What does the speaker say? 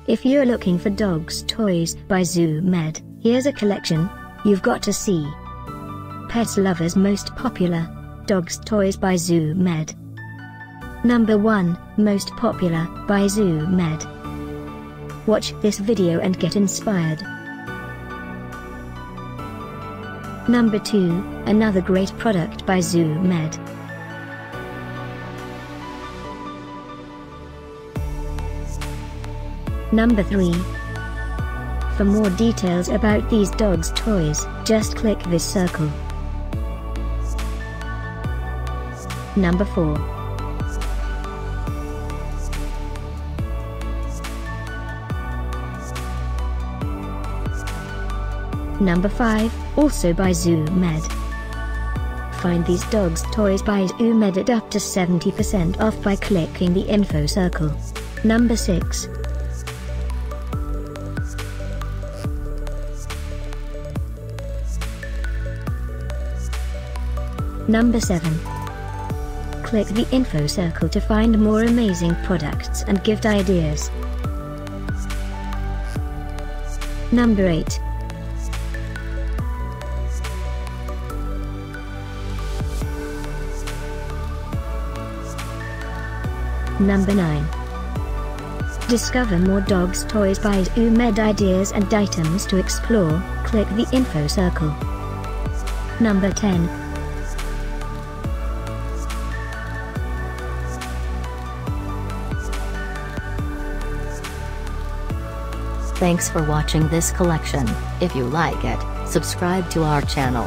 If you're looking for dogs toys by ZooMed, here's a collection you've got to see. Pet lovers' most popular dogs toys by ZooMed. Number 1, most popular by ZooMed. Watch this video and get inspired. Number 2, another great product by ZooMed. Number 3. For more details about these dogs' toys, just click this circle. Number 4. Number 5, also by ZooMed. Find these dogs' toys by ZooMed at up to 70% off by clicking the info circle. Number 6. Number 7. Click the info circle to find more amazing products and gift ideas. Number 8. Number 9. Discover more dogs toys by ZooMed ideas and items to explore, click the info circle. Number 10. Thanks for watching this collection. If you like it, subscribe to our channel.